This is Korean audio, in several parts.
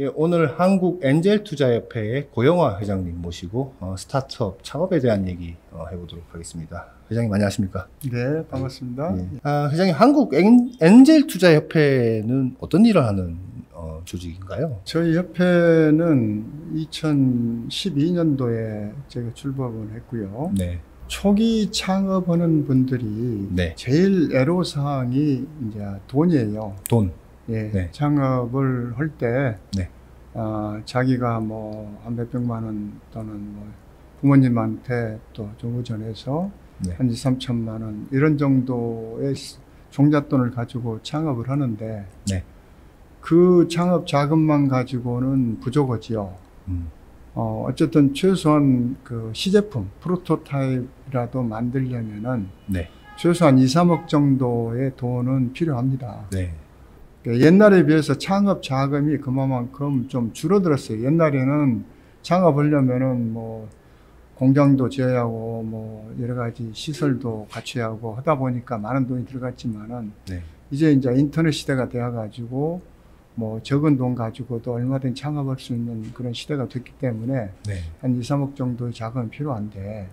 예, 오늘 한국엔젤투자협회의 고영화 회장님 모시고 스타트업 창업에 대한 얘기 해보도록 하겠습니다. 회장님 안녕하십니까? 네, 반갑습니다. 예. 회장님, 한국엔젤투자협회는 어떤 일을 하는 조직인가요? 저희 협회는 2012년도에 제가 출범을 했고요. 네. 초기 창업하는 분들이 네. 제일 애로사항이 이제 돈이에요. 돈. 예, 네. 창업을 할 때 네. 자기가 뭐 한 몇백만 원 또는 뭐 부모님한테 또 조부전해서 네. 한 2, 3천만 원 이런 정도의 종잣돈을 가지고 창업을 하는데 네. 그 창업 자금만 가지고는 부족하지요. 어쨌든 최소한 그 시제품, 프로토타입이라도 만들려면은 네. 최소한 2, 3억 정도의 돈은 필요합니다. 네. 옛날에 비해서 창업 자금이 그만큼 좀 줄어들었어요. 옛날에는 창업하려면은 뭐 공장도 지어야 하고 뭐 여러 가지 시설도 갖춰야 하고 하다 보니까 많은 돈이 들어갔지만은 네. 이제 인터넷 시대가 되어 가지고 뭐 적은 돈 가지고도 얼마든지 창업할 수 있는 그런 시대가 됐기 때문에 네. 한 2, 3억 정도의 자금이 필요한데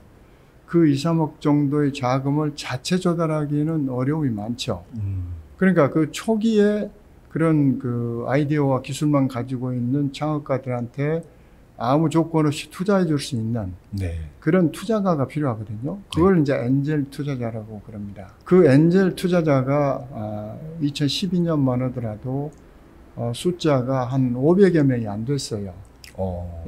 그 2, 3억 정도의 자금을 자체 조달하기는 어려움이 많죠. 그러니까 그 초기에 그런 그 아이디어와 기술만 가지고 있는 창업가들한테 아무 조건 없이 투자해 줄 수 있는 네. 그런 투자가가 필요하거든요. 그걸 이제 엔젤 투자자라고 그럽니다. 그 엔젤 투자자가 2012년만 하더라도 숫자가 한 500여 명이 안 됐어요.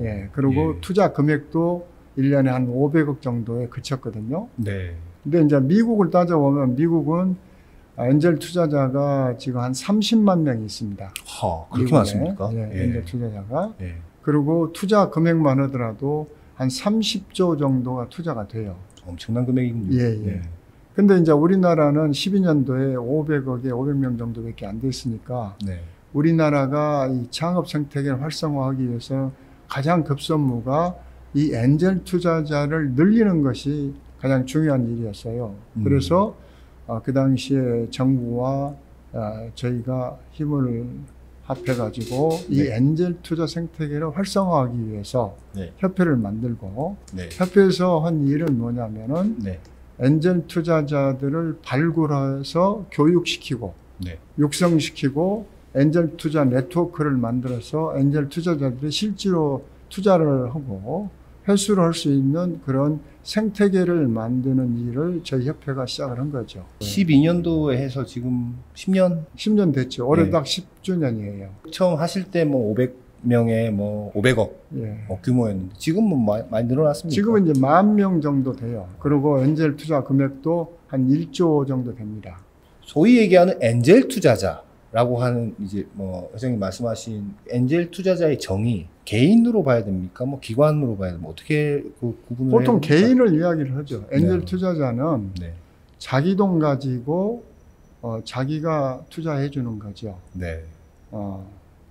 예. 그리고 예. 투자 금액도 1년에 한 500억 정도에 그쳤거든요. 네. 근데 이제 미국을 따져보면 미국은 엔젤 투자자가 지금 한 30만 명이 있습니다. 그렇게 미국에. 많습니까? 예, 예. 엔젤 투자자가. 예. 그리고 투자 금액만 하더라도 한 30조 정도가 투자가 돼요. 엄청난 금액이군요. 예, 예. 근데 이제 우리나라는 12년도에 500억에 500명 정도밖에 안 됐으니까 네. 우리나라가 이 창업 생태계를 활성화하기 위해서 가장 급선무가 이 엔젤 투자자를 늘리는 것이 가장 중요한 일이었어요. 그래서 그 당시에 정부와 저희가 힘을 합해가지고 네. 이 엔젤 투자 생태계를 활성화하기 위해서 네. 협회를 만들고 네. 협회에서 한 일은 뭐냐면은 네. 엔젤 투자자들을 발굴해서 교육시키고 네. 육성시키고 엔젤 투자 네트워크를 만들어서 엔젤 투자자들이 실제로 투자를 하고 회수를 할 수 있는 그런 생태계를 만드는 일을 저희 협회가 시작을 한 거죠. 12년도에 해서 지금 10년? 10년 됐죠. 올해 네. 딱 10주년이에요. 처음 하실 때 뭐 500명에 뭐 500억 예. 규모였는데 지금은 많이 늘어났습니까? 지금은 이제 10,000명 정도 돼요. 그리고 엔젤 투자 금액도 한 1조 정도 됩니다. 소위 얘기하는 엔젤 투자자라고 하는 이제 뭐 회장님 말씀하신 엔젤 투자자의 정의 개인으로 봐야 됩니까? 뭐 기관으로 봐야 됩니까? 어떻게 그 구분을 보통 해야 됩니까? 개인을 이야기를 하죠. 엔젤 네. 투자자는 네. 자기 돈 가지고 자기가 투자해 주는 거죠. 네.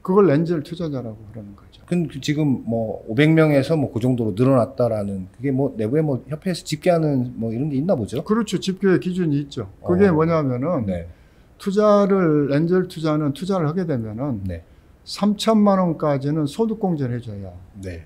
그걸 엔젤 투자자라고 그러는 거죠. 근데 지금 뭐 500명에서 뭐 그 정도로 늘어났다라는 그게 뭐 내부에 뭐 협회에서 집계하는 뭐 이런 게 있나 보죠? 그렇죠. 집계의 기준이 있죠. 그게 뭐냐면은 네. 엔젤 투자는 투자를 하게 되면은 네. 3천만 원까지는 소득공제를 해줘요. 네.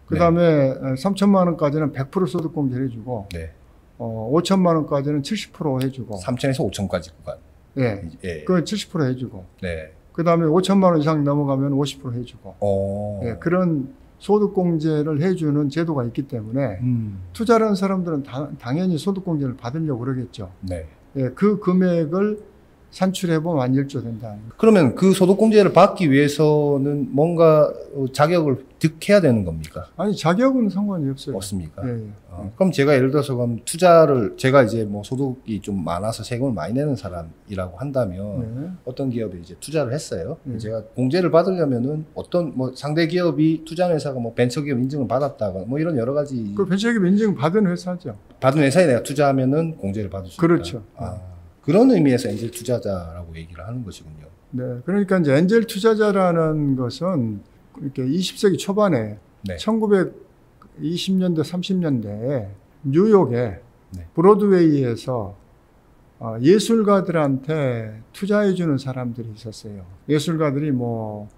그 다음에 3천만 원까지는 100% 소득공제를 해주고, 네. 5천만 원까지는 70% 해주고, 3천에서 5천까지 구간. 예, 예. 그 70% 해주고, 네. 그 다음에 5천만 원 이상 넘어가면 50% 해주고, 예, 그런 소득공제를 해주는 제도가 있기 때문에 투자를 하는 사람들은 당연히 소득공제를 받으려고 그러겠죠. 네. 예, 그 금액을 산출해보면 한 1조 된다. 그러면 그 소득공제를 받기 위해서는 뭔가 자격을 득해야 되는 겁니까? 아니, 자격은 상관이 없어요. 없습니까? 예, 예. 그럼 제가 예를 들어서 그럼 투자를 제가 이제 뭐 소득이 좀 많아서 세금을 많이 내는 사람이라고 한다면 네. 어떤 기업에 이제 투자를 했어요. 네. 제가 공제를 받으려면은 어떤 뭐 상대 기업이 투자 회사가 뭐 벤처기업 인증을 받았다거나 뭐 이런 여러 가지 그 벤처기업 인증 받은 회사죠. 받은 회사에 내가 투자하면은 공제를 받을 수 있다. 그렇죠. 그런 의미에서 엔젤 투자자라고 얘기를 하는 것이군요. 네. 그러니까 이제 엔젤 투자자라는 것은 이렇게 20세기 초반에 네. 1920년대, 30년대에 뉴욕에 네. 브로드웨이에서 예술가들한테 투자해주는 사람들이 있었어요. 예술가들이 뭐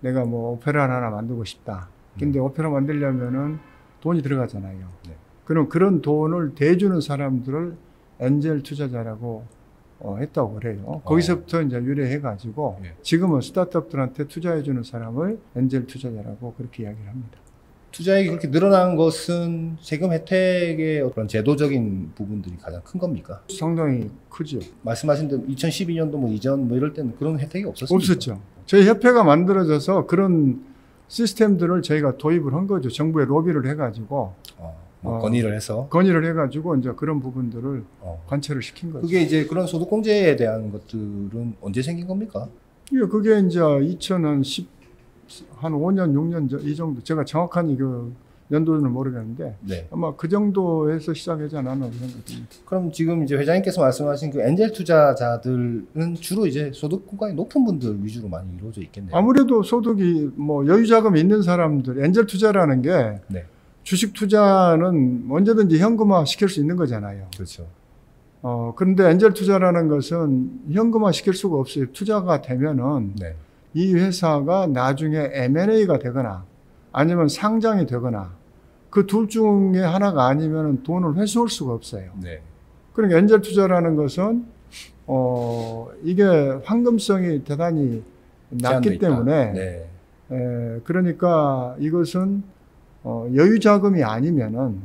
내가 뭐 오페라를 하나 만들고 싶다. 근데 오페라 만들려면은 돈이 들어가잖아요. 네. 그럼 그런 돈을 대주는 사람들을 엔젤 투자자라고 했다고 그래요. 거기서부터 이제 유래해가지고 예. 지금은 스타트업들한테 투자해주는 사람을 엔젤 투자자라고 그렇게 이야기를 합니다. 투자액이 그렇게 늘어난 것은 세금 혜택의 그런 제도적인 부분들이 가장 큰 겁니까? 상당히 크죠. 말씀하신 대로 2012년도 뭐 이전 뭐 이럴 때는 그런 혜택이 없었습니까? 없었죠. 저희 협회가 만들어져서 그런 시스템들을 저희가 도입을 한 거죠. 정부에 로비를 해가지고 건의를 해서 건의를 해가지고 이제 그런 부분들을 관철을 시킨 거죠. 그게 이제 그런 소득공제에 대한 것들은 언제 생긴 겁니까? 예, 그게 이제 2010 한 5년, 6년 이 정도 제가 정확한 그 연도는 모르겠는데 네. 아마 그 정도에서 시작하지 않았나 생각합니다. 그럼 지금 이제 회장님께서 말씀하신 그 엔젤 투자자들은 주로 이제 소득 구간이 높은 분들 위주로 많이 이루어져 있겠네요. 아무래도 소득이 뭐 여유 자금이 있는 사람들, 엔젤 투자라는 게 네. 주식 투자는 언제든지 현금화 시킬 수 있는 거잖아요. 그렇죠. 그런데 엔젤 투자라는 것은 현금화 시킬 수가 없어요. 투자가 되면은 네. 이 회사가 나중에 M&A가 되거나 아니면 상장이 되거나 그 둘 중에 하나가 아니면 돈을 회수할 수가 없어요. 네. 그러니까 엔젤 투자라는 것은 이게 황금성이 대단히 낮기 때문에 네. 그러니까 이것은 여유 자금이 아니면은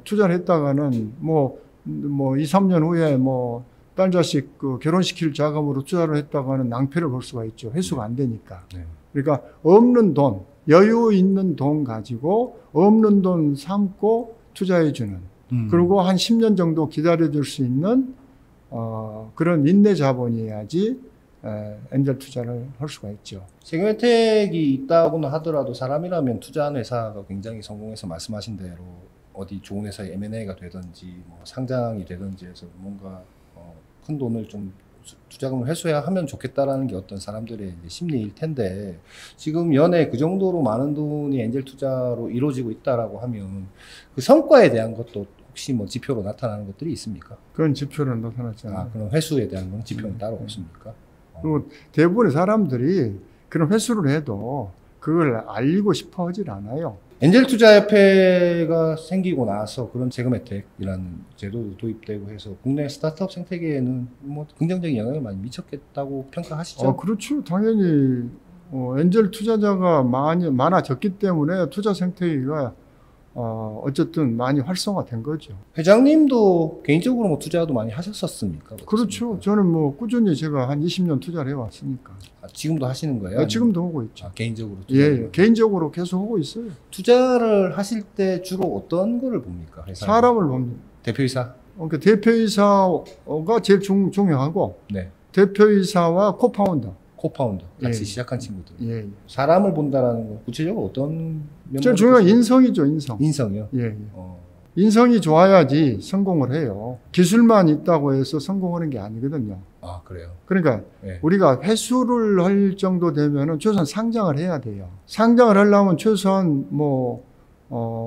투자를 했다가는 뭐 2, 3년 후에 뭐 딸 자식 결혼시킬 자금으로 투자를 했다가는 낭패를 볼 수가 있죠. 회수가 안 되니까. 네. 그러니까 없는 돈, 여유 있는 돈 가지고 없는 돈 삼고 투자해주는 그리고 한 10년 정도 기다려줄 수 있는 그런 인내 자본이어야지 엔젤 투자를 할 수가 있죠. 세금 혜택이 있다고는 하더라도 사람이라면 투자하는 회사가 굉장히 성공해서 말씀하신 대로 어디 좋은 회사에 M&A가 되든지 뭐 상장이 되든지 해서 뭔가 큰 돈을 좀 투자금을 회수해야 하면 좋겠다라는 게 어떤 사람들의 이제 심리일 텐데 지금 연에 그 정도로 많은 돈이 엔젤 투자로 이루어지고 있다라고 하면 그 성과에 대한 것도 혹시 뭐 지표로 나타나는 것들이 있습니까? 그런 지표는 나타나지 않아요. 그런 회수에 대한 건 지표는 따로 없습니까? 그리고 대부분의 사람들이 그런 회수를 해도 그걸 알리고 싶어 하질 않아요. 엔젤 투자협회가 생기고 나서 그런 세금 혜택이라는 제도도 도입되고 해서 국내 스타트업 생태계에는 뭐 긍정적인 영향을 많이 미쳤겠다고 평가하시죠? 그렇죠. 당연히 엔젤 투자자가 많아졌기 때문에 투자 생태계가 어쨌든 많이 활성화된 거죠. 회장님도 개인적으로 뭐 투자도 많이 하셨었습니까? 그렇죠. 저는 뭐 꾸준히 제가 한 20년 투자를 해왔으니까. 지금도 하시는 거예요? 지금도 하고 있죠. 개인적으로? 예, 개인적으로 계속 하고 있어요. 투자를 하실 때 주로 어떤 거를 봅니까? 회사에? 사람을 봅니다. 대표이사? 그러니까 대표이사가 제일 중요하고 네. 대표이사와 코파운더. 코파운더 같이 시작한 친구들. 예. 사람을 본다라는 건 구체적으로 어떤 제일 중요한 인성이죠, 인성. 인성이요? 예. 인성이 좋아야지 성공을 해요. 기술만 있다고 해서 성공하는 게 아니거든요. 그래요? 그러니까 네. 우리가 회수를 할 정도 되면은 최소한 상장을 해야 돼요. 상장을 하려면 최소한 뭐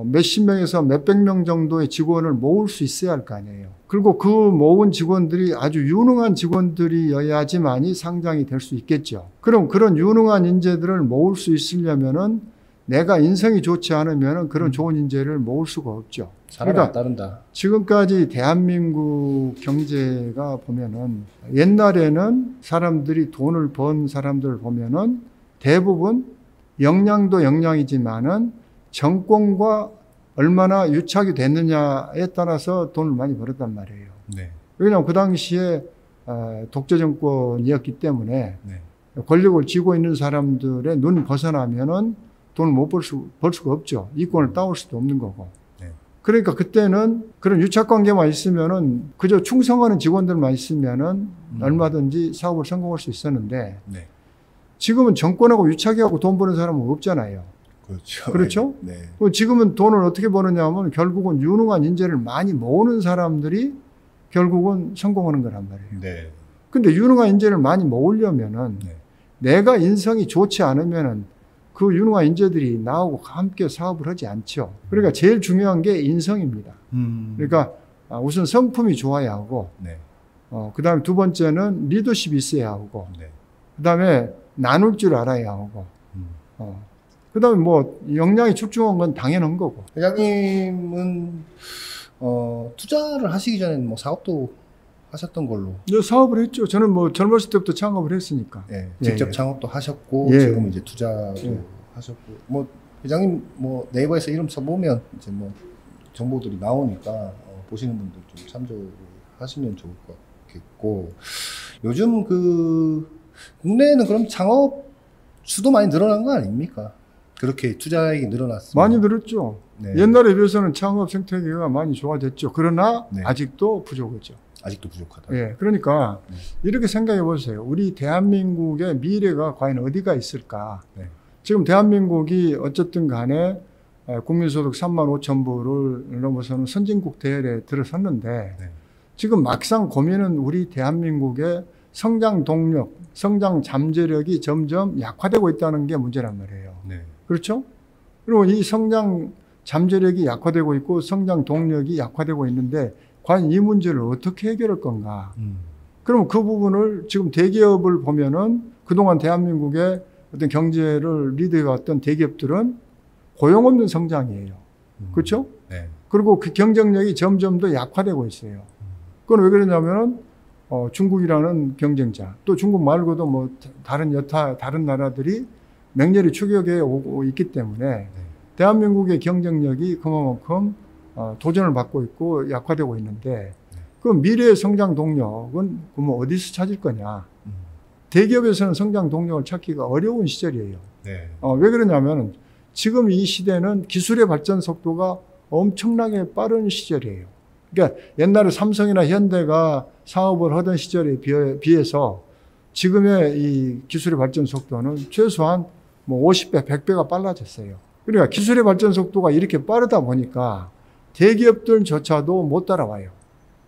몇십 명에서 몇백 명 정도의 직원을 모을 수 있어야 할 거 아니에요. 그리고 그 모은 직원들이 아주 유능한 직원들이어야지만이 상장이 될 수 있겠죠. 그럼 그런 유능한 인재들을 모을 수 있으려면은 내가 인성이 좋지 않으면은 그런 좋은 인재를 모을 수가 없죠. 사람이 안 따른다. 지금까지 대한민국 경제가 보면은 옛날에는 사람들이 돈을 번 사람들을 보면은 대부분 역량도 역량이지만은 정권과 얼마나 유착이 됐느냐에 따라서 돈을 많이 벌었단 말이에요. 네. 왜냐하면 그 당시에 독재 정권이었기 때문에 네. 권력을 쥐고 있는 사람들의 눈 벗어나면은 돈을 못 벌 수가 없죠. 이권을 따올 수도 없는 거고. 네. 그러니까 그때는 그런 유착 관계만 있으면은 그저 충성하는 직원들만 있으면은 얼마든지 사업을 성공할 수 있었는데 네. 지금은 정권하고 유착하고 돈 버는 사람은 없잖아요. 그렇죠. 그렇죠? 네. 지금은 돈을 어떻게 버느냐 하면 결국은 유능한 인재를 많이 모으는 사람들이 결국은 성공하는 거란 말이에요. 네. 근데 유능한 인재를 많이 모으려면은 네. 내가 인성이 좋지 않으면은 그 유능한 인재들이 나하고 함께 사업을 하지 않죠. 그러니까 제일 중요한 게 인성입니다. 그러니까 우선 성품이 좋아야 하고, 네. 그 다음에 두 번째는 리더십이 있어야 하고, 네. 그 다음에 나눌 줄 알아야 하고, 그다음에 뭐 역량이 출중한 건 당연한 거고. 회장님은 투자를 하시기 전에는 뭐 사업도 하셨던 걸로. 네, 사업을 했죠. 저는 뭐 젊었을 때부터 창업을 했으니까. 예, 직접 창업도 하셨고 예. 지금 이제 투자도 하셨고 뭐 회장님 뭐 네이버에서 이름 써보면 이제 뭐 정보들이 나오니까 보시는 분들 좀 참조를 하시면 좋을 것 같겠고 요즘 그 국내에는 그럼 창업 수도 많이 늘어난 거 아닙니까? 그렇게 투자액이 늘어났습니다. 많이 늘었죠. 네. 옛날에 비해서는 창업 생태계가 많이 좋아졌죠. 그러나 네. 아직도 부족하죠. 아직도 부족하다. 예, 그러니까 네. 이렇게 생각해 보세요. 우리 대한민국의 미래가 과연 어디가 있을까? 네. 지금 대한민국이 어쨌든 간에 국민소득 3만 5천 불을 넘어서는 선진국 대열에 들어섰는데 네. 지금 막상 고민은 우리 대한민국의 성장 동력, 성장 잠재력이 점점 약화되고 있다는 게 문제란 말이에요. 네. 그렇죠? 그리고 이 성장 잠재력이 약화되고 있고 성장 동력이 약화되고 있는데 과연 이 문제를 어떻게 해결할 건가? 그럼 그 부분을 지금 대기업을 보면은 그동안 대한민국의 어떤 경제를 리드해왔던 대기업들은 고용 없는 성장이에요. 그렇죠? 네. 그리고 그 경쟁력이 점점 더 약화되고 있어요. 그건 왜 그러냐면은 중국이라는 경쟁자, 또 중국 말고도 뭐 다른 나라들이 맹렬히 추격해 오고 있기 때문에 대한민국의 경쟁력이 그만큼 도전을 받고 있고 약화되고 있는데 그 미래의 성장 동력은 그러면 어디서 찾을 거냐? 대기업에서는 성장 동력을 찾기가 어려운 시절이에요. 네. 왜 그러냐면 지금 이 시대는 기술의 발전 속도가 엄청나게 빠른 시절이에요. 그러니까 옛날에 삼성이나 현대가 사업을 하던 시절에 비해서 지금의 이 기술의 발전 속도는 최소한 뭐 50배, 100배가 빨라졌어요. 그러니까 기술의 발전 속도가 이렇게 빠르다 보니까 대기업들조차도 못 따라와요.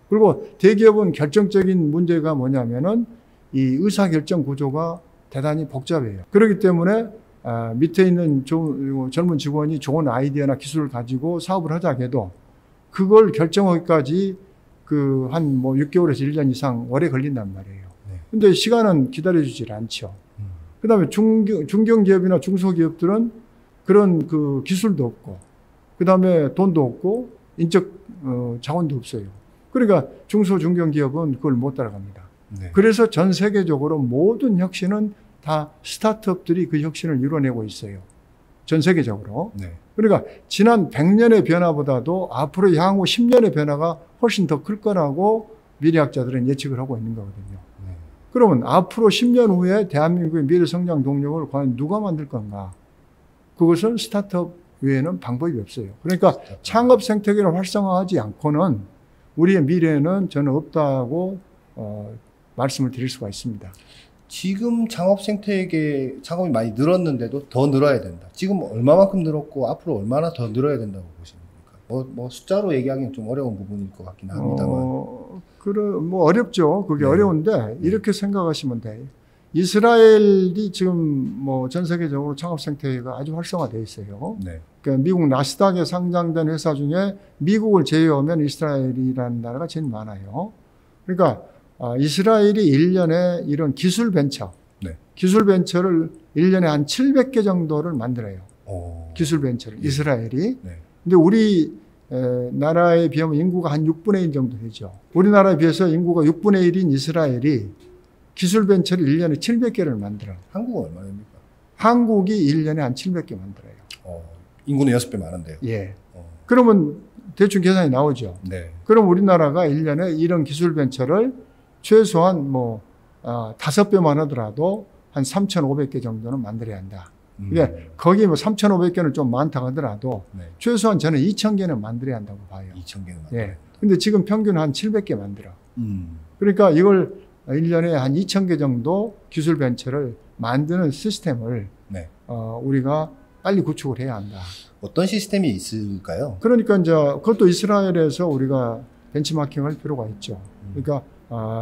그리고 대기업은 결정적인 문제가 뭐냐면은 이 의사결정 구조가 대단히 복잡해요. 그렇기 때문에 밑에 있는 젊은 직원이 좋은 아이디어나 기술을 가지고 사업을 하자 해도 그걸 결정하기까지 한 뭐 6개월에서 1년 이상 오래 걸린단 말이에요. 근데 시간은 기다려주질 않죠. 그 다음에 중견기업이나 중소기업들은 그런 그 기술도 없고, 그 다음에 돈도 없고, 인적 자원도 없어요. 그러니까 중소중견기업은 그걸 못 따라갑니다. 네. 그래서 전 세계적으로 모든 혁신은 다 스타트업들이 그 혁신을 이뤄내고 있어요. 전 세계적으로. 네. 그러니까 지난 100년의 변화보다도 앞으로 향후 10년의 변화가 훨씬 더 클 거라고 미래학자들은 예측을 하고 있는 거거든요. 네. 그러면 앞으로 10년 후에 대한민국의 미래 성장 동력을 과연 누가 만들 건가? 그것은 스타트업 외에는 방법이 없어요. 그러니까 창업 생태계를 활성화하지 않고는 우리의 미래는 저는 없다고 말씀을 드릴 수가 있습니다. 지금 창업 생태계 창업이 많이 늘었는데도 더 늘어야 된다. 지금 얼마만큼 늘었고 앞으로 얼마나 더 늘어야 된다고 보십니까? 뭐 숫자로 얘기하기는 좀 어려운 부분일 것 같긴 합니다만. 뭐 어렵죠. 그게 네. 어려운데 이렇게 생각하시면 돼요. 이스라엘이 지금 뭐 전 세계적으로 창업 생태계가 아주 활성화되어 있어요. 네. 그러니까 미국 나스닥에 상장된 회사 중에 미국을 제외하면 이스라엘이라는 나라가 제일 많아요. 그러니까 이스라엘이 1년에 이런 기술 벤처, 네. 기술 벤처를 1년에 한 700개 정도를 만들어요. 기술 벤처를, 예. 이스라엘이. 네. 근데 우리 나라에 비하면 인구가 한 6분의 1 정도 되죠. 우리나라에 비해서 인구가 6분의 1인 이스라엘이 기술 벤처를 1년에 700개를 만들어요. 한국은 얼마입니까? 한국이 1년에 한 700개 만들어요. 인구는 6배 많은데요. 예. 그러면 대충 계산이 나오죠. 네. 그럼 우리나라가 1년에 이런 기술 벤처를 최소한 뭐 5배만 하더라도 한 3,500개 정도는 만들어야 한다. 이게 거기 뭐 3,500개는 좀 많다 하더라도 네. 최소한 저는 2,000개는 만들어야 한다고 봐요. 2,000개는 예. 근데 지금 평균 한 700개 만들어. 그러니까 이걸 1년에 한 2,000개 정도 기술 벤처를 만드는 시스템을 네. 우리가 빨리 구축을 해야 한다. 어떤 시스템이 있을까요? 그러니까 이제 그것도 이스라엘에서 우리가 벤치마킹할 필요가 있죠. 그러니까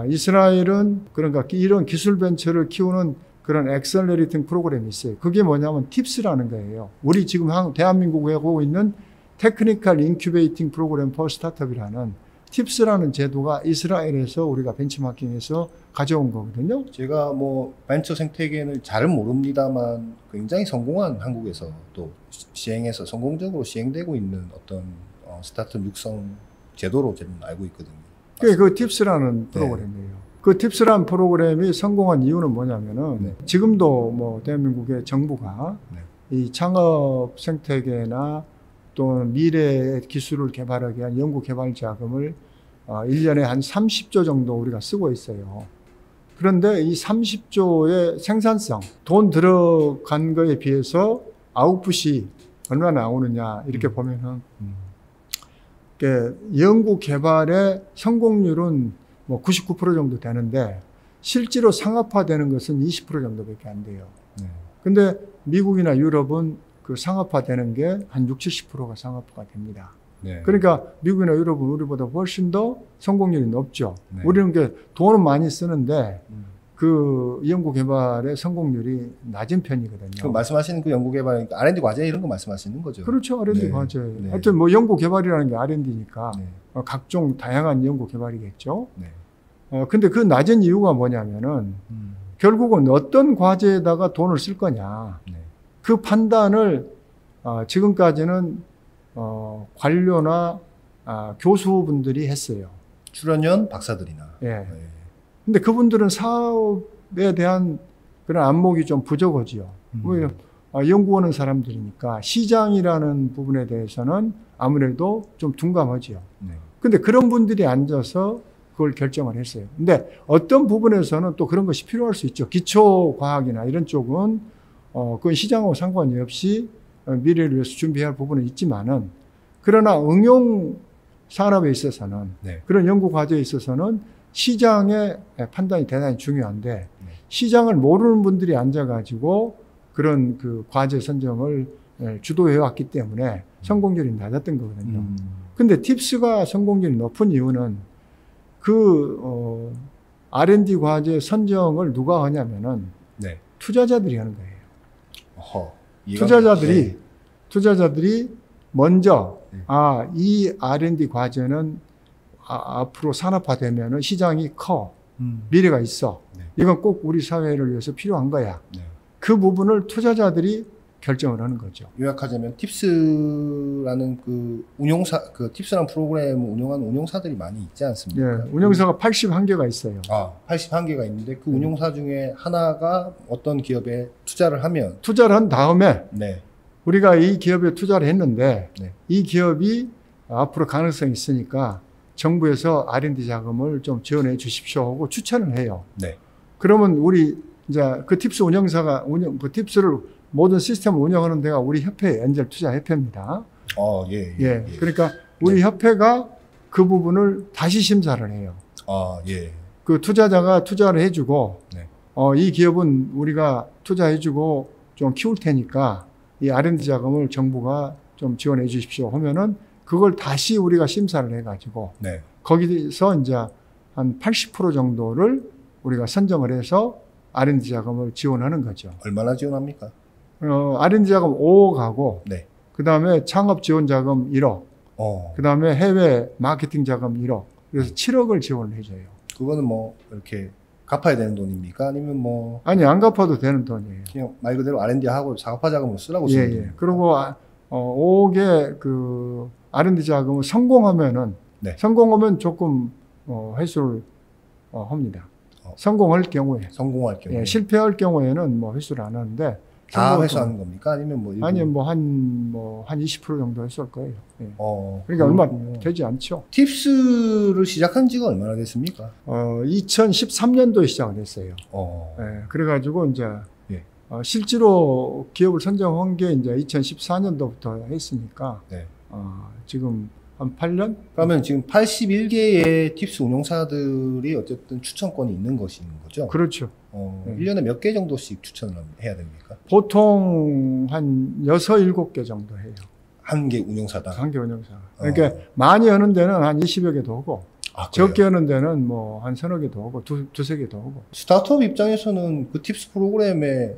이스라엘은 그러니까 이런 기술 벤처를 키우는 그런 엑셀러레이팅 프로그램이 있어요. 그게 뭐냐면 팁스라는 거예요. 우리 지금 대한민국에 하고 있는 테크니컬 인큐베이팅 프로그램 포 스타트업이라는 팁스라는 제도가 이스라엘에서 우리가 벤치마킹해서 가져온 거거든요. 제가 뭐 벤처 생태계는 잘은 모릅니다만 굉장히 성공한 한국에서 또 시행해서 성공적으로 시행되고 있는 어떤 스타트업 육성 제도로 저는 알고 있거든요. 그게 그 팁스라는 프로그램이에요. 그 팁스라는 프로그램이 성공한 이유는 뭐냐면은 지금도 뭐 대한민국의 정부가 이 창업 생태계나 또 미래 기술을 개발하기 위한 연구 개발 자금을 1년에 한 30조 정도 우리가 쓰고 있어요. 그런데 이 30조의 생산성, 돈 들어간 거에 비해서 아웃풋이 얼마나 나오느냐 이렇게 보면은 연구 개발의 성공률은 뭐 99% 정도 되는데 실제로 상업화되는 것은 20% 정도밖에 안 돼요. 근데 미국이나 유럽은 그 상업화되는 게 한 60, 70%가 상업화가 됩니다. 그러니까 미국이나 유럽은 우리보다 훨씬 더 성공률이 높죠. 우리는 게 돈은 많이 쓰는데 그 연구 개발의 성공률이 낮은 편이거든요. 그 말씀하시는 그 연구 개발, R&D 과제 이런 거 말씀하시는 거죠? 그렇죠. R&D 과제. 하여튼 뭐 연구 개발이라는 게 R&D니까 각종 다양한 연구 개발이겠죠. 근데 그 낮은 이유가 뭐냐면은 결국은 어떤 과제에다가 돈을 쓸 거냐. 그 판단을 지금까지는 관료나 교수분들이 했어요. 출연연 박사들이나. 근데 그분들은 사업에 대한 그런 안목이 좀 부족하지요. 연구하는 사람들이니까 시장이라는 부분에 대해서는 아무래도 좀 둔감하지요. 근데 그런 분들이 앉아서 그걸 결정을 했어요. 근데 어떤 부분에서는 또 그런 것이 필요할 수 있죠. 기초과학이나 이런 쪽은 그건 시장하고 상관이 없이 미래를 위해서 준비해야 할 부분은 있지만은 그러나 응용 산업에 있어서는 그런 연구 과제에 있어서는 시장의 판단이 대단히 중요한데 시장을 모르는 분들이 앉아가지고 그런 그 과제 선정을 주도해 왔기 때문에 성공률이 낮았던 거거든요. 근데 팁스가 성공률이 높은 이유는 그 R&D 과제 선정을 누가 하냐면은 투자자들이 하는 거예요. 투자자들이 먼저 이 R&D 과제는 앞으로 산업화되면은 시장이 커 미래가 있어. 이건 꼭 우리 사회를 위해서 필요한 거야. 그 부분을 투자자들이 결정을 하는 거죠. 요약하자면 팁스라는 그 팁스라는 프로그램을 운영하는 운용사들이 많이 있지 않습니까? 운용사가 81개가 있어요. 81개가 있는데 그 운용사 중에 하나가 어떤 기업에 투자를 하면 투자를 한 다음에 우리가 이 기업에 투자를 했는데 이 기업이 앞으로 가능성이 있으니까 정부에서 R&D 자금을 좀 지원해 주십시오 하고 추천을 해요. 그러면 우리 이제 그 팁스 운영사가 그 팁스를 모든 시스템을 운영하는 데가 우리 협회 엔젤 투자 협회입니다. 그러니까 우리 협회가 그 부분을 다시 심사를 해요. 그 투자자가 투자를 해주고 이 기업은 우리가 투자해주고 좀 키울 테니까 이 R&D 자금을 정부가 좀 지원해 주십시오 하면은 그걸 다시 우리가 심사를 해가지고 거기서 이제 한 80% 정도를 우리가 선정을 해서 R&D 자금을 지원하는 거죠. 얼마나 지원합니까? R&D 자금 5억하고 그 다음에 창업 지원 자금 1억 그 다음에 해외 마케팅 자금 1억 그래서 7억을 지원을 해줘요. 그거는 뭐 이렇게 갚아야 되는 돈입니까? 아니면 뭐 아니 안 갚아도 되는 돈이에요. 그냥 말 그대로 R&D 하고 사업화 자금을 쓰라고 쓰는 돈이에요. 그리고 5억의 그 R&D 자금을 성공하면은 조금 회수를 합니다. 성공할 경우에 실패할 경우에는 뭐 회수를 안 하는데 다 회수하는 겁니까? 아니면 뭐 아니 뭐 한 20% 정도 회수할 거예요. 그러니까 얼마 되지 않죠. 팁스를 시작한 지가 얼마나 됐습니까? 2013년도에 시작을 했어요. 그래가지고 이제 실제로 기업을 선정한 게 이제 2014년도부터 했으니까 지금 한 8년? 그러면 지금 81개의 팁스 운용사들이 어쨌든 추천권이 있는 것인 거죠? 그렇죠. 1년에 몇 개 정도씩 추천을 해야 됩니까? 보통 한 6, 7개 정도 해요. 한 개 운용사당? 한 개 운용사. 그러니까 많이 하는 데는 한 20여 개도 하고 적게 하는 데는 뭐 한 서너 개도 하고 두세 개도 하고. 스타트업 입장에서는 그 팁스 프로그램에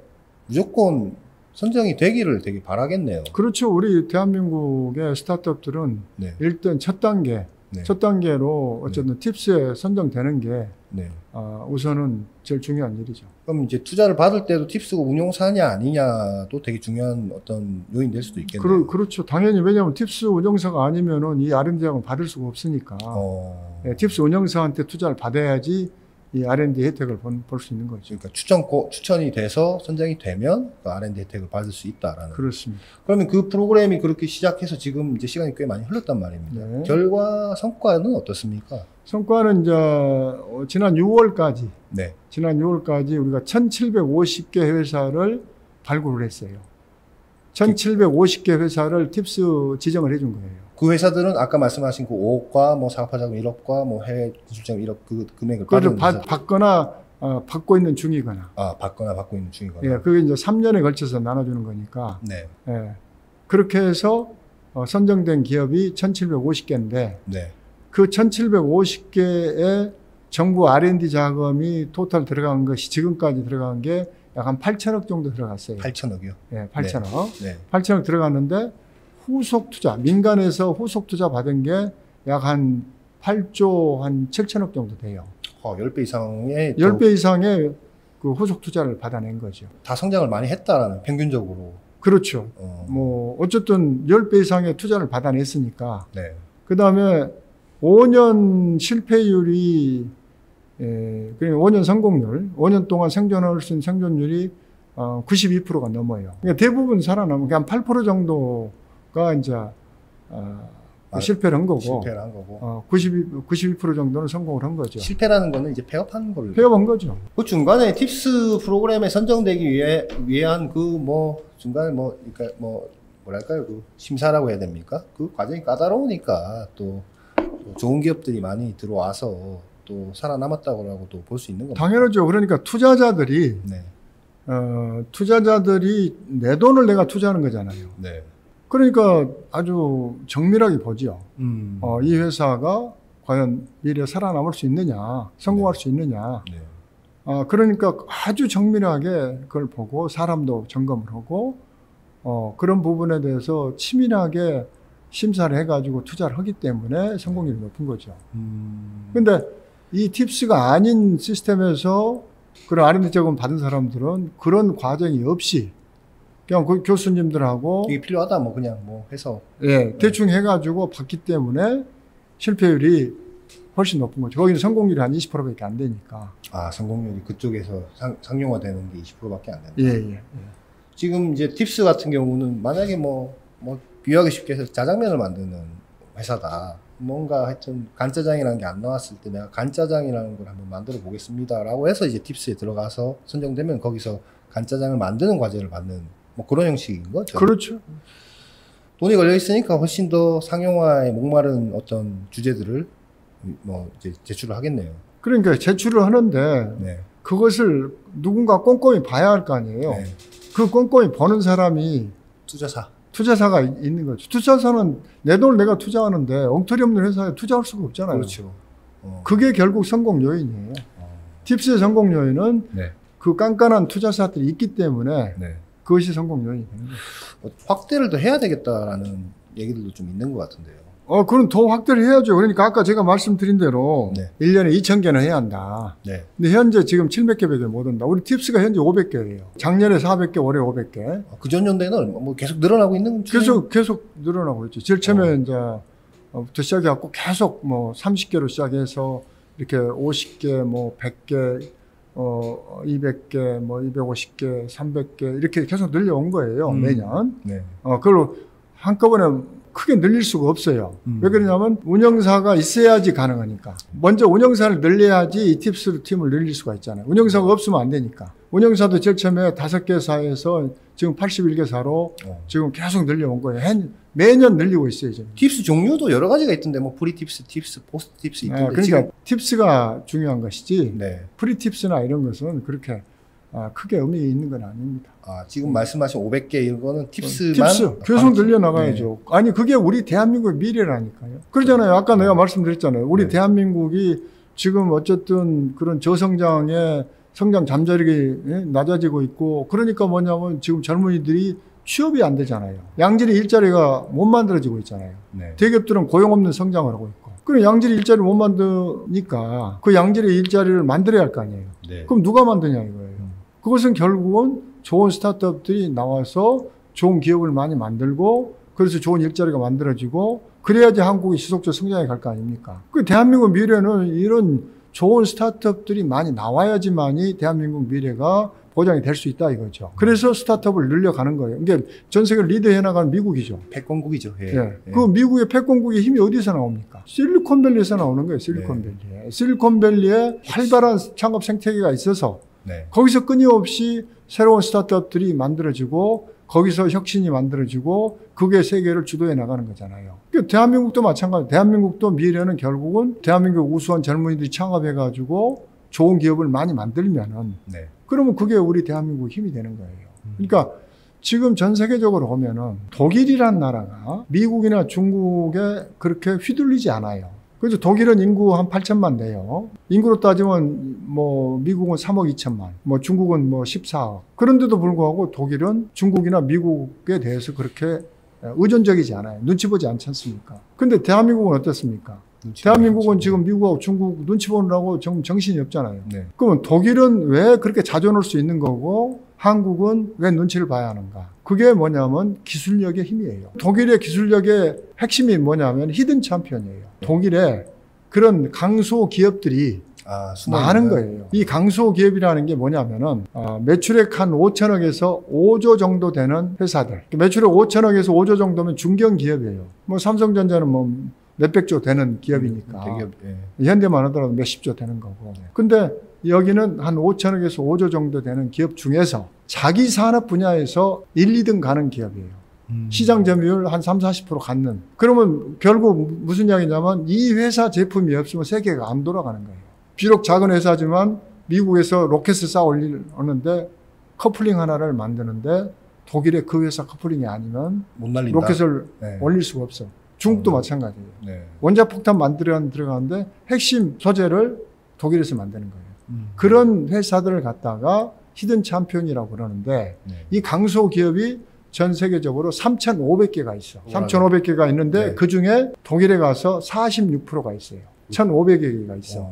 무조건 선정이 되기를 되게 바라겠네요. 그렇죠. 우리 대한민국의 스타트업들은 일단 첫 단계 네. 첫 단계로 어쨌든 팁스에 선정되는 게 네. 우선은 제일 중요한 일이죠. 그럼 이제 투자를 받을 때도 팁스가 운용사냐 아니냐도 되게 중요한 어떤 요인 될 수도 있겠네요. 그렇죠. 당연히 왜냐하면 팁스 운영사가 아니면은 이 R&D 자금을 받을 수가 없으니까 네, 팁스 운영사한테 투자를 받아야지 이 R&D 혜택을 볼 수 있는 거죠. 그러니까 추천이 돼서 선정이 되면 그 R&D 혜택을 받을 수 있다라는. 그렇습니다. 그러면 그 프로그램이 그렇게 시작해서 지금 이제 시간이 꽤 많이 흘렀단 말입니다. 네. 성과는 어떻습니까? 성과는 이제 지난 6월까지 네. 우리가 1,750개 회사를 발굴을 했어요. 1,750개 회사를 팁스 지정을 해준 거예요. 그 회사들은 아까 말씀하신 그 5억과 뭐 사업화자금 1억과 뭐 해외 기술자금 1억 그 금액을 그걸 받거나 받고 있는 중이거나. 받거나 받고 있는 중이거나. 예, 그게 이제 3년에 걸쳐서 나눠주는 거니까. 네. 예, 그렇게 해서 선정된 기업이 1,750개인데 네. 그 1,750개의 정부 R&D 자금이 토탈 들어간 것이 지금까지 들어간 게 약 한 8천억 정도 들어갔어요. 8천억이요? 예, 8천억. 네. 8천억 들어갔는데 후속 투자, 민간에서 후속 투자 받은 게 약 한 8조 한 7천억 정도 돼요. 10배 이상의 10배 이상의 그 후속 투자를 받아낸 거죠. 다 성장을 많이 했다라는 평균적으로. 그렇죠. 뭐 어쨌든 10배 이상의 투자를 받아냈으니까. 네. 그다음에 5년 실패율이 그러니까 5년 성공률, 5년 동안 생존할 수 있는 생존율이 92%가 넘어요. 그러니까 대부분 살아남은 게 한 8% 정도가 이제 실패를 한 거고, 92% 정도는 성공을 한 거죠. 실패라는 거는 이제 폐업하는 거를. 폐업한 거죠. 그 중간에 팁스 프로그램에 선정되기 위한 그 뭐 중간에 뭐 그러니까 뭐 뭐랄까요, 그 심사라고 해야 됩니까? 그 과정이 까다로우니까 또 좋은 기업들이 많이 들어와서 또 살아남았다고라고도 볼 수 있는 겁니다. 당연하죠. 그러니까 투자자들이 네. 내 돈을 내가 투자하는 거잖아요. 네. 그러니까 아주 정밀하게 보죠. 이 회사가 과연 미래에 살아남을 수 있느냐, 성공할 수 있느냐. 네. 그러니까 아주 정밀하게 그걸 보고 사람도 점검을 하고 그런 부분에 대해서 치밀하게 심사를 해가지고 투자를 하기 때문에 성공률이 높은 거죠. 근데 이 팁스가 아닌 시스템에서 그런 R&D 자금 받은 사람들은 그런 과정이 없이 그냥 그 교수님들하고 이게 필요하다 뭐 그냥 뭐 해서 대충 해가지고 받기 때문에 실패율이 훨씬 높은 거죠. 거기는 성공률이 한 20%밖에 안 되니까. 성공률이 그쪽에서 상용화되는 게 20%밖에 안 된다. 예. 지금 이제 팁스 같은 경우는 만약에 뭐 비유하기 쉽게 해서 짜장면을 만드는 회사다. 뭔가 하여튼 간짜장이라는 게 안 나왔을 때 내가 간짜장이라는 걸 한번 만들어 보겠습니다 라고 해서 이제 팁스에 들어가서 선정되면 거기서 간짜장을 만드는 과제를 받는 뭐 그런 형식인 거죠. 그렇죠. 돈이 걸려 있으니까 훨씬 더 상용화에 목마른 어떤 주제들을 뭐 이제 제출을 하겠네요. 그러니까 제출을 하는데 네. 그것을 누군가 꼼꼼히 봐야 할 거 아니에요. 네. 그 꼼꼼히 보는 사람이 투자사가 있는 거죠. 투자사는 내 돈을 내가 투자하는데 엉터리 없는 회사에 투자할 수가 없잖아요. 그렇죠. 그게 결국 성공 요인이에요. 팁스의 성공 요인은 네. 그 깐깐한 투자사들이 있기 때문에 네. 그것이 성공 요인이 되는 거죠. 확대를 더 해야 되겠다라는 얘기들도 좀 있는 것 같은데요. 그럼 더 확대를 해야죠. 그러니까 아까 제가 말씀드린 대로 네. 1년에 2,000개는 해야 한다. 네. 근데 현재 지금 700개밖에 못 한다. 우리 팁스가 현재 500개예요. 작년에 400개, 올해 500개. 그전 연도에는 뭐 계속 늘어나고 있는 계속 늘어나고 있죠. 제일 처음에 부터 시작해갖고 계속 뭐 30개로 시작해서 이렇게 50개, 뭐 100개, 200개, 뭐 250개, 300개 이렇게 계속 늘려온 거예요. 매년. 네. 그걸로 한꺼번에 크게 늘릴 수가 없어요. 왜 그러냐면 운영사가 있어야지 가능하니까. 먼저 운영사를 늘려야지 이 팁스 팀을 늘릴 수가 있잖아요. 운영사가 없으면 안 되니까. 운영사도 제일 처음에 5개 사에서 지금 81개 사로 지금 계속 늘려온 거예요. 매년 늘리고 있어요. 지금. 팁스 종류도 여러 가지가 있던데 뭐 프리 팁스, 포스트 팁스 있던데. 그러니까 지금... 팁스가 중요한 것이지 네. 프리 팁스나 이런 것은 그렇게 크게 의미 있는 건 아닙니다. 지금 말씀하신 500개 이런 거는 팁스만 팁스 계속 늘려나가야죠. 네. 아니 그게 우리 대한민국의 미래라니까요. 그러잖아요. 아까 내가 말씀드렸잖아요. 우리 대한민국이 지금 어쨌든 그런 저성장의 성장 잠재력이 낮아지고 있고 그러니까 뭐냐면 지금 젊은이들이 취업이 안 되잖아요. 양질의 일자리가 못 만들어지고 있잖아요. 네. 대기업들은 고용 없는 성장을 하고 있고 그럼 양질의 일자리를 못 만드니까 그 양질의 일자리를 만들어야 할 거 아니에요. 네. 그럼 누가 만드냐 이거예요. 그것은 결국은 좋은 스타트업들이 나와서 좋은 기업을 많이 만들고 그래서 좋은 일자리가 만들어지고 그래야지 한국이 지속적 성장에 갈 거 아닙니까? 그 대한민국 미래는 이런 좋은 스타트업들이 많이 나와야지만이 대한민국 미래가 보장이 될 수 있다 이거죠. 그래서 스타트업을 늘려가는 거예요. 이게 전 세계를 리드해 나가는 미국이죠. 패권국이죠. 예. 예. 예. 그 미국의 패권국의 힘이 어디서 나옵니까? 실리콘밸리에서 나오는 거예요. 실리콘밸리에. 실리콘밸리에 활발한 창업 생태계가 있어서 네. 거기서 끊임없이 새로운 스타트업들이 만들어지고 거기서 혁신이 만들어지고 그게 세계를 주도해 나가는 거잖아요. 그러니까 대한민국도 마찬가지예요. 대한민국도 미래는 결국은 대한민국 우수한 젊은이들이 창업해가지고 좋은 기업을 많이 만들면은 네. 그러면 그게 우리 대한민국 힘이 되는 거예요. 그러니까 지금 전 세계적으로 보면은 독일이란 나라가 미국이나 중국에 그렇게 휘둘리지 않아요. 그래서 독일은 인구 한 8천만 돼요. 인구로 따지면 뭐 미국은 3억 2천만, 뭐 중국은 뭐 14억. 그런데도 불구하고 독일은 중국이나 미국에 대해서 그렇게 의존적이지 않아요. 눈치 보지 않지 않습니까? 근데 대한민국은 어떻습니까? 대한민국은 지금 미국하고 중국 눈치 보느라고 정신이 없잖아요. 네. 그러면 독일은 왜 그렇게 자존할 수 있는 거고 한국은 왜 눈치를 봐야 하는가? 그게 뭐냐면 기술력의 힘이에요. 독일의 기술력의 핵심이 뭐냐면 히든 챔피언이에요. 독일의 그런 강소 기업들이 많은 거예요. 이 강소 기업이라는 게 뭐냐면은 매출액 한 5천억에서 5조 정도 되는 회사들. 매출액 5천억에서 5조 정도면 중견 기업이에요. 뭐 삼성전자는 뭐 몇백조 되는 기업이니까. 대기업, 현대만 하더라도 몇십조 되는 거고. 근데 여기는 한 5천억에서 5조 정도 되는 기업 중에서 자기 산업 분야에서 1, 2등 가는 기업이에요. 시장 점유율 한 3, 40% 갖는. 그러면 결국 무슨 이야기냐면 이 회사 제품이 없으면 세계가 안 돌아가는 거예요. 비록 작은 회사지만 미국에서 로켓을 쌓아 올리는데 커플링 하나를 만드는데 독일의 그 회사 커플링이 아니면 못 날린다. 로켓을 올릴 수가 없어. 중국도 마찬가지예요. 네. 원자폭탄 만들어 들어가는데 핵심 소재를 독일에서 만드는 거예요. 그런 회사들을 갖다가 히든 챔피언이라고 그러는데 네. 이 강소 기업이 전 세계적으로 3,500개가 있어. 3,500개가 있는데 네. 그중에 독일에 가서 46%가 있어요. 1,500개가 있어.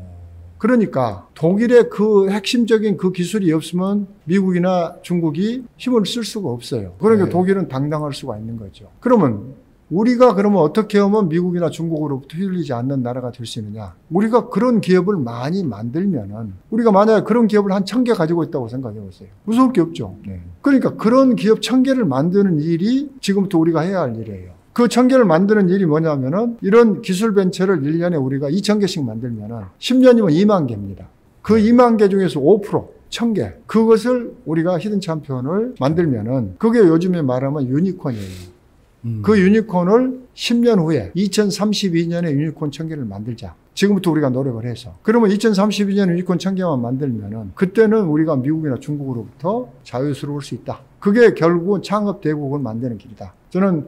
그러니까 독일의 그 핵심적인 그 기술이 없으면 미국이나 중국이 힘을 쓸 수가 없어요. 그러니까 네. 독일은 당당할 수가 있는 거죠. 그러면 우리가 그러면 어떻게 하면 미국이나 중국으로부터 휘둘리지 않는 나라가 될 수 있느냐? 우리가 그런 기업을 많이 만들면은 우리가 만약에 그런 기업을 한 1,000개 가지고 있다고 생각해 보세요. 무서울 게 없죠. 네. 그러니까 그런 기업 1,000개를 만드는 일이 지금부터 우리가 해야 할 일이에요. 그 1,000개를 만드는 일이 뭐냐면은 이런 기술 벤처를 1년에 우리가 2,000개씩 만들면은 10년이면 2만 개입니다. 그 2만 개 중에서 5%, 1,000개. 그것을 우리가 히든 챔피언을 만들면은 그게 요즘에 말하면 유니콘이에요. 그 유니콘을 10년 후에 2032년에 유니콘 1,000개를 만들자. 지금부터 우리가 노력을 해서. 그러면 2032년 유니콘 1,000개만 만들면은 그때는 우리가 미국이나 중국으로부터 자유스러울 수 있다. 그게 결국은 창업 대국을 만드는 길이다. 저는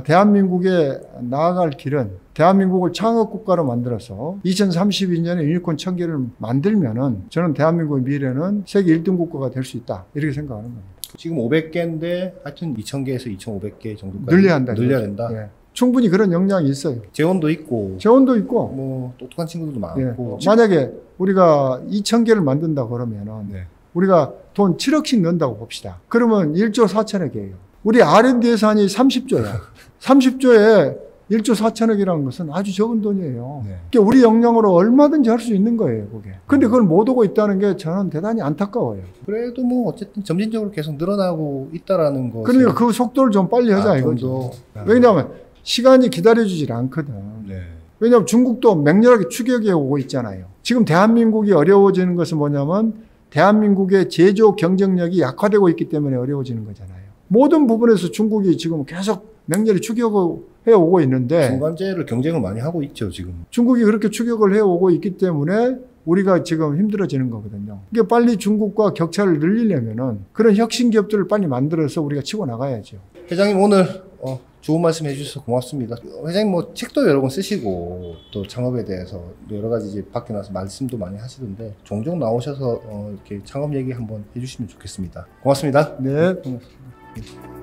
대한민국에 나아갈 길은 대한민국을 창업 국가로 만들어서 2032년에 유니콘 1,000개를 만들면은 저는 대한민국의 미래는 세계 1등 국가가 될 수 있다. 이렇게 생각하는 겁니다. 지금 500개인데 하여튼 2,000개에서 2,500개 정도까지 늘려야 된다. 예. 충분히 그런 역량이 있어요. 재원도 있고 재원도 있고 뭐 똑똑한 친구들도 예. 많고. 만약에 우리가 2,000개를 만든다 그러면은 네. 우리가 돈 7억씩 넣는다고 봅시다. 그러면 1조 4천억이에요. 우리 R&D 예산이 30조야. 30조에 1조 4천억이라는 것은 아주 적은 돈이에요. 네. 그러니까 우리 역량으로 얼마든지 할 수 있는 거예요, 그게. 근데 그걸 못 오고 있다는 게 저는 대단히 안타까워요. 그래도 뭐 어쨌든 점진적으로 계속 늘어나고 있다라는 거. 그러니까 그 속도를 좀 빨리 하자 이거죠. 왜냐하면 시간이 기다려주질 않거든. 네. 왜냐하면 중국도 맹렬하게 추격해 오고 있잖아요. 지금 대한민국이 어려워지는 것은 뭐냐면 대한민국의 제조 경쟁력이 약화되고 있기 때문에 어려워지는 거잖아요. 모든 부분에서 중국이 지금 계속 맹렬히 추격을 해오고 있는데 중간재를 경쟁을 많이 하고 있죠 지금. 중국이 그렇게 추격을 해오고 있기 때문에 우리가 지금 힘들어지는 거거든요. 이게 빨리 중국과 격차를 늘리려면은 그런 혁신 기업들을 빨리 만들어서 우리가 치고 나가야죠. 회장님 오늘 좋은 말씀 해주셔서 고맙습니다. 회장님 뭐 책도 여러 권 쓰시고 또 창업에 대해서 여러 가지 이제 밖에 나서 말씀도 많이 하시던데 종종 나오셔서 이렇게 창업 얘기 한번 해주시면 좋겠습니다. 고맙습니다. 네, 고맙습니다.